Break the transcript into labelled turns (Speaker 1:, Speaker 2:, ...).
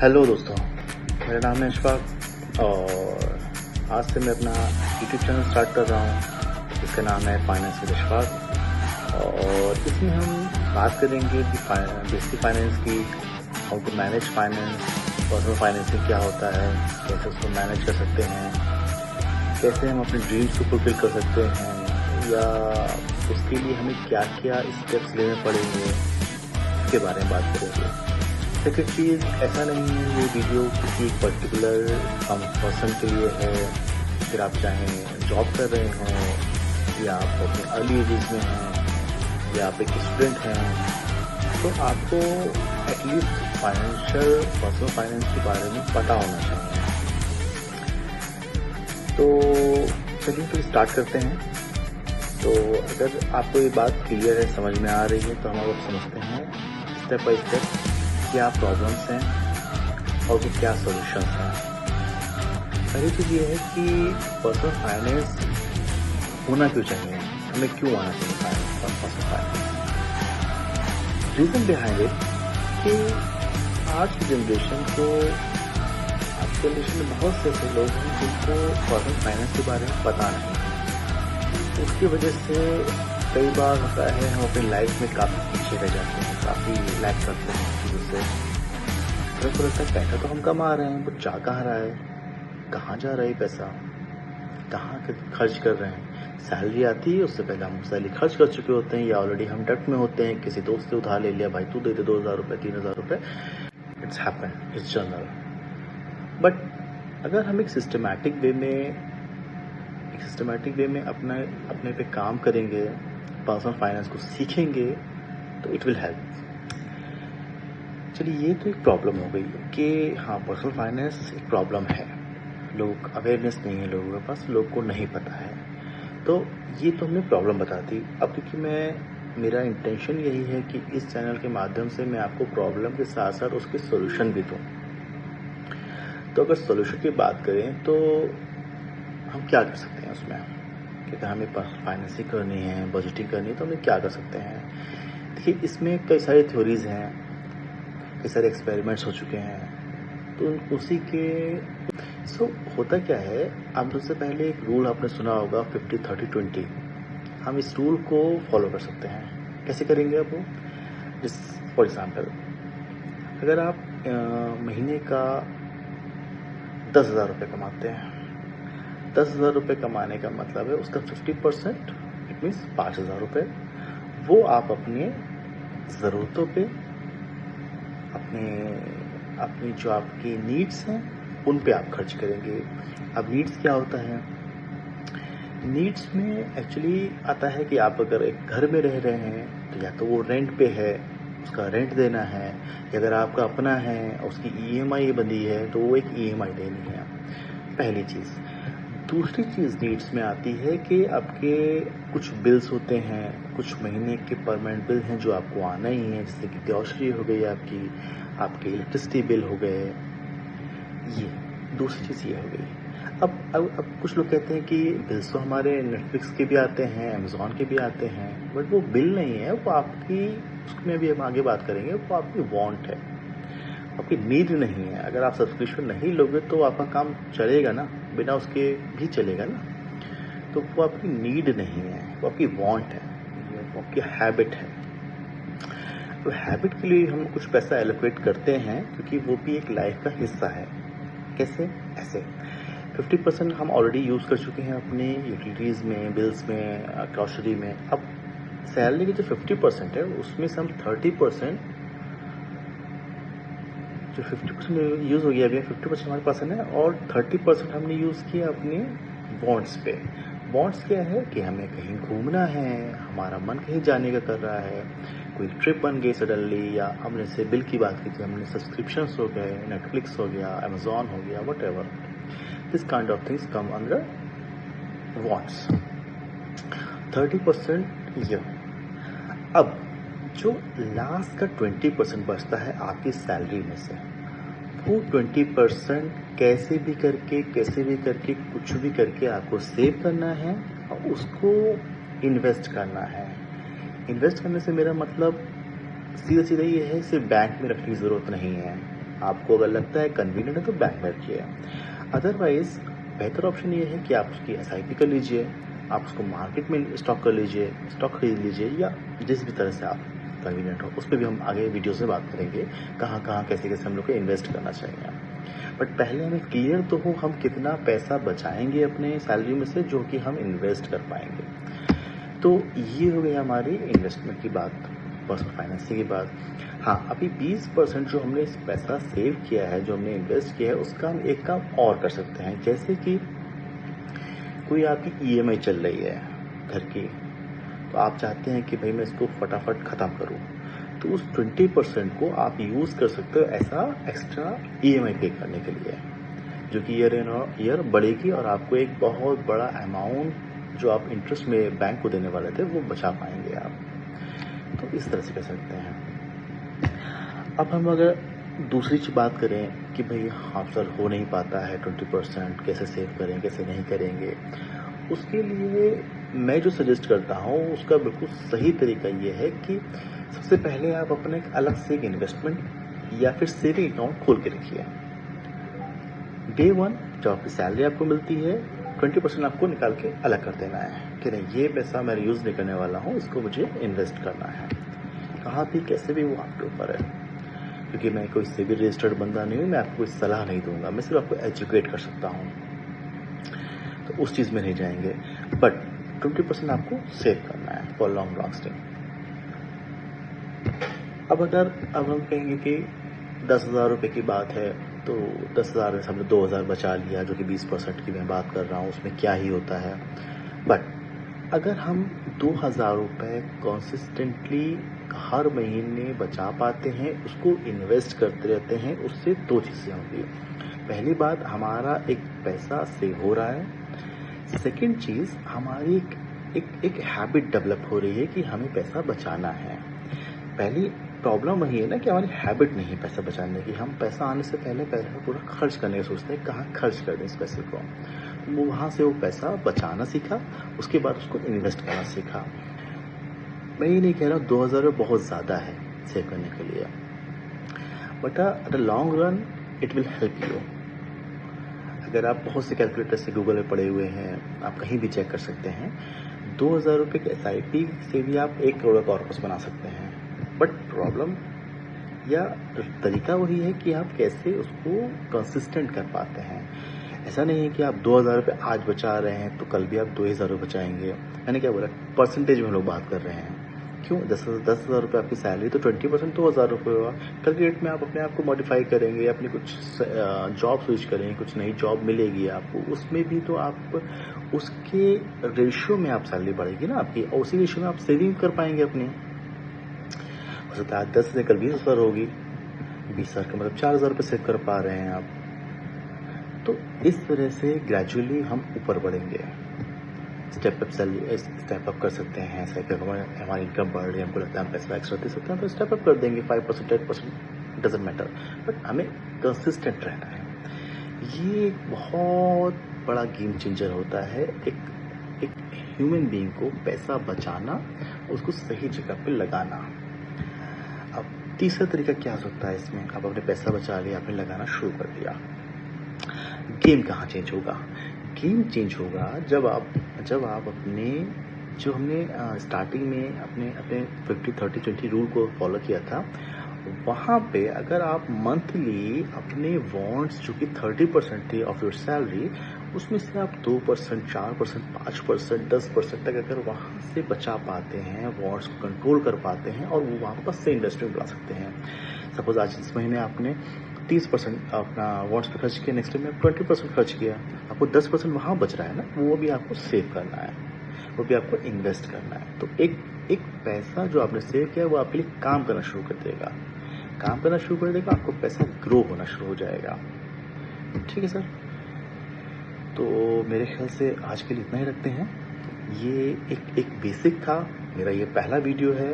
Speaker 1: Hello दोस्तों, मेरा नाम है अशफाक और आज से मैं अपना यूट्यूब चैनल स्टार्ट कर रहा हूँ जिसका नाम है फाइनेंस विद अशफाक। और इसमें हम बात करेंगे कि बेसिक फाइनेंस की, how to manage finance, personal financing क्या होता है, कैसे उसको मैनेज कर सकते हैं, कैसे हम अपने ड्रीम्स को फुलफिल कर सकते हैं, या उसके लिए हमें क्या क्या स्टेप्स लेने पड़ेंगे, इसके बारे में बात करेंगे। सेकेंड चीज़, ऐसा नहीं है ये वीडियो किसी पर्टिकुलर पर्सन के लिए है। फिर आप चाहें जॉब कर रहे हों या आप अपने अर्ली एजेस में हैं या आप एक स्टूडेंट हैं, तो आपको एटलीस्ट पर्सनल फाइनेंस के बारे में पता होना चाहिए। तो चलिए फिर स्टार्ट करते हैं। तो अगर आपको ये बात क्लियर है, समझ में आ रही है, तो हम अब समझते हैं स्टेप बाय स्टेप क्या प्रॉब्लम्स हैं और वो क्या सॉल्यूशंस हैं। पहली चीज़ ये है कि पर्सनल फाइनेंस होना क्यों चाहिए, हमें क्यों आना चाहिए personal finance. Reason behind it कि आज की जनरेशन में बहुत से ऐसे लोग हैं जिनको पर्सनल फाइनेंस के बारे में पता नहीं। उसकी वजह से कई बार होता है हम अपनी लाइफ में काफ़ी पीछे रह जाते हैं, काफ़ी लैक करते हैं चीज़ों से। अगर तो लगता है पैसा तो हम कमा रहे हैं, वो जा कहाँ रहा है, कहाँ जा रहा है पैसा, कहाँ खर्च कर रहे हैं। सैलरी आती है, उससे पहले हम सैलरी खर्च कर चुके होते हैं या ऑलरेडी हम डेट में होते हैं, किसी दोस्त से उधार ले लिया, भाई तू दे दे 2,000 रुपये 3,000 रुपये। It's happen, it's general. But अगर हम एक सिस्टमैटिक वे में अपने पे काम करेंगे, पर्सनल फाइनेंस को सीखेंगे, तो इट विल हेल्प। चलिए, ये तो एक प्रॉब्लम हो गई कि हाँ, पर्सनल फाइनेंस एक प्रॉब्लम है, लोग अवेयरनेस नहीं है, लोगों के पास, लोग को नहीं पता है। तो ये तो हमने प्रॉब्लम बता दी। अब क्योंकि मेरा इंटेंशन यही है कि इस चैनल के माध्यम से मैं आपको प्रॉब्लम के साथ साथ उसके सॉल्यूशन भी दूँ। तो अगर सॉल्यूशन की बात करें तो हम क्या कर सकते हैं उसमें, कि हमें फाइनेंसिंग करनी है, बजटिंग करनी है, तो हमें क्या कर सकते हैं। देखिए, इसमें कई सारी थ्योरीज हैं, कई सारे एक्सपेरिमेंट्स हो चुके हैं। तो उसी के होता क्या है, आप सबसे पहले एक रूल आपने सुना होगा 50-30-20। हम इस रूल को फॉलो कर सकते हैं। कैसे करेंगे आप वो? जिस फॉर एग्जाम्पल, अगर आप महीने का 10,000 रुपये कमाते हैं, 10,000 रुपये कमाने का मतलब है उसका 50%, इट मीन्स 5,000 रुपये, वो आप अपने ज़रूरतों पे, अपनी जो आपकी नीड्स हैं उन पे आप खर्च करेंगे। अब नीड्स क्या होता है? नीड्स में एक्चुअली आता है कि आप अगर एक घर में रह रहे हैं तो या तो वो रेंट पे है, उसका रेंट देना है, या अगर आपका अपना है उसकी EMI बंधी है तो वो एक EMI देनी है, पहली चीज़। दूसरी चीज़ नीड्स में आती है कि आपके कुछ बिल्स होते हैं, कुछ महीने के परमानेंट बिल हैं जो आपको आना ही है, जैसे कि ग्रॉसरी हो गई, आपके इलेक्ट्रिसिटी बिल हो गए। ये दूसरी चीज़ ये हो गई। अब कुछ लोग कहते हैं कि बिल्स तो हमारे नेटफ्लिक्स के भी आते हैं, अमेज़ॉन के भी आते हैं, बट वो बिल नहीं है, वो आपकी, उसमें भी हम आगे बात करेंगे, वो आपकी वांट है, आपकी नीड नहीं है। अगर आप सब्सक्रिप्शन नहीं लोगे तो आपका काम चलेगा ना, बिना उसके भी चलेगा ना। तो वो आपकी नीड नहीं है, वो आपकी वांट है, वो आपकी हैबिट है। तो हैबिट के लिए हम कुछ पैसा एलोकेट करते हैं, क्योंकि वो भी एक लाइफ का हिस्सा है। कैसे? ऐसे 50% हम ऑलरेडी यूज़ कर चुके हैं अपनी यूटिलिटीज़ में, बिल्स में, ग्रॉसरी में। अब सैलरी की जो 50% है उसमें से हम 30%, जो 50% यूज़ हो गया, अभी 50% हमारे पास है, और 30% हमने यूज़ किया अपने बॉन्ड्स पे। बॉन्ड्स क्या है कि हमें कहीं घूमना है, हमारा मन कहीं जाने का कर रहा है, कोई ट्रिप बन गई सडनली, या हमने से बिल की बात की थी, हमने सब्सक्रिप्शंस हो गए, नेटफ्लिक्स हो गया, अमेज़ॉन हो गया, what ever, this kind of things come under wants. 30% ये। अब जो लास्ट का 20% बचता है आपकी सैलरी में से, वो 20% कैसे भी करके कुछ भी करके आपको सेव करना है और उसको इन्वेस्ट करना है। इन्वेस्ट करने से मेरा मतलब सीधा सीधा ये है, सिर्फ बैंक में रखने की ज़रूरत नहीं है। आपको अगर लगता है कन्वीनियंट है तो बैंक में रखिए। अदरवाइज़ बेहतर ऑप्शन ये है कि आप उसकी एसआईपी कर लीजिए, आप उसको मार्केट में स्टॉक कर लीजिए, स्टॉक खरीद लीजिए, या जिस भी तरह से आप कन्वीनियंट हो। उस पे भी हम आगे वीडियोज़ में बात करेंगे, कहाँ-कहाँ, कैसे-कैसे हम लोग को इन्वेस्ट करना चाहिए। बट पहले हमें क्लियर तो हो हम कितना पैसा बचाएँगे अपने सैलरी में से जो कि हम इन्वेस्ट कर पाएँगे। तो ये हो गई हमारी इन्वेस्टमेंट की बात, पर्सनल फाइनेंसिंग की बात। हाँ, अभी 20% जो हमने इस पैसा सेव किया है, जो हमने इन्वेस्ट किया है, उसका हम एक काम और कर सकते हैं। जैसे कि कोई आपकी ईएमआई चल रही है घर की, तो आप चाहते हैं कि भाई मैं इसको फटाफट ख़त्म करूँ, तो उस 20% को आप यूज़ कर सकते हो ऐसा एक्स्ट्रा ईएमआई पे करने के लिए, जो कि ईयर इन ईयर बढ़ेगी और आपको एक बहुत बड़ा अमाउंट जो आप इंटरेस्ट में बैंक को देने वाले थे वो बचा पाएंगे आप। तो इस तरह से कर सकते हैं। अब हम अगर दूसरी चीज़ बात करें कि भाई हाँ सर हो नहीं पाता है 20%, कैसे सेव करें, कैसे नहीं करेंगे, उसके लिए मैं जो सजेस्ट करता हूँ उसका बिल्कुल सही तरीका ये है कि सबसे पहले आप अपने एक अलग से एक इन्वेस्टमेंट या फिर सेविंग अकाउंट खोल के रखिए। डे 1 जब आपकी सैलरी आपको मिलती है 20% आपको निकाल के अलग कर देना है कि नहीं ये पैसा मैं यूज़ नहीं करने वाला हूँ, इसको मुझे इन्वेस्ट करना है। कहाँ भी कैसे भी वो आपके ऊपर है, क्योंकि मैं कोई सिविल रजिस्टर्ड बंदा नहीं हूँ, मैं आपको कोई सलाह नहीं दूंगा, मैं सिर्फ आपको एजुकेट कर सकता हूँ, तो उस चीज़ में नहीं जाएंगे। बट 20% आपको सेव करना है फॉर लॉन्ग लास्टिंग। अब हम कहेंगे कि 10,000 रुपये की बात है, तो 10,000 में से हमने 2,000 बचा लिया, जो कि 20% की मैं बात कर रहा हूँ, उसमें क्या ही होता है। बट अगर हम 2,000 रुपये कंसिस्टेंटली हर महीने बचा पाते हैं, उसको इन्वेस्ट करते रहते हैं, उससे दो चीज़ें होंगी। पहली बात, हमारा एक पैसा सेव हो रहा है। सेकंड चीज़, हमारी एक हैबिट डेवलप हो रही है कि हमें पैसा बचाना है। पहली प्रॉब्लम वही है ना कि हमारी हैबिट नहीं है पैसा बचाने की। हम पैसा आने से पहले पैसा पूरा खर्च करने का सोचते हैं, कहाँ खर्च कर दें इस पैसे को। वो वहाँ से वो पैसा बचाना सीखा, उसके बाद उसको इन्वेस्ट करना सीखा। मैं ये नहीं कह रहा हूँ 2,000 रुपये बहुत ज़्यादा है सेव करने के लिए, but at a long run it will help you. अगर आप बहुत से कैलकुलेटर से गूगल में पड़े हुए हैं, आप कहीं भी चेक कर सकते हैं, 2,000 रुपये के SIP से भी आप 1 करोड़ का कॉर्पस बना सकते हैं। बट प्रॉब्लम या तरीका वही है कि आप कैसे उसको कंसिस्टेंट कर पाते हैं। ऐसा नहीं है कि आप 2,000 रुपये आज बचा रहे हैं तो कल भी आप 2,000 रुपये बचाएंगे। मैंने क्या बोला, परसेंटेज में हम लोग बात कर रहे हैं। क्यों? 10,000 रुपये आपकी सैलरी, तो 20% 2,000 रुपये हुआ। कल के डेट में आप अपने आप को मॉडिफाई करेंगे, अपनी कुछ जॉब स्विच करेंगे, कुछ नई जॉब मिलेगी आपको, उसमें भी तो आप उसके रेशियो में आप सैलरी बढ़ेगी ना आपकी, और उसी रेशियो में आप सेविंग कर पाएंगे अपनी। हो सकता है 10 से कल 20,000 होगी, 20,000 का मतलब 4,000 रुपये सेव कर पा रहे हैं आप। तो इस तरह से ग्रेजुअली हम ऊपर बढ़ेंगे, स्टेप अप कर सकते हैं। हमारी इनकम बढ़ रही है, हमको लगता है हम पैसा एक्स्ट्रा दे सकते हैं, तो स्टेप अप कर देंगे 5%, 10%, डजेंट मैटर, बट हमें कंसिस्टेंट रहना है। ये एक बहुत बड़ा गेम चेंजर होता है, एक ह्यूमन बीइंग को पैसा बचाना, उसको सही जगह पे लगाना। अब तीसरा तरीका क्या हो सकता है इसमें? अब आपने पैसा बचा लिया, आपने लगाना शुरू कर दिया, गेम कहाँ चेंज होगा? गेम चेंज होगा जब आप अपने जो हमने स्टार्टिंग में अपने 50-30-20 रूल को फॉलो किया था, वहाँ पे अगर आप मंथली अपने वॉन्ट्स जो कि 30% थे ऑफ योर सैलरी, उसमें से आप 2%, 4%, 5%, 10% तक अगर वहाँ से बचा पाते हैं, वॉन्ट्स को कंट्रोल कर पाते हैं और वो वापस से इंडस्ट्री में बुला सकते हैं। सपोज आज इस महीने आपने 30% अपना वॉन्ट्स पे खर्च किया, नेक्स्ट टाइम में 20% खर्च किया, आपको 10% वहाँ बच रहा है ना, वो भी आपको सेव करना है, वो भी आपको इन्वेस्ट करना है। तो एक पैसा जो आपने सेव किया वो आपके लिए काम करना शुरू कर देगा, आपको पैसा ग्रो होना शुरू हो जाएगा। ठीक है सर, तो मेरे ख्याल से आज के लिए इतना ही रखते हैं। ये एक बेसिक था, मेरा ये पहला वीडियो है।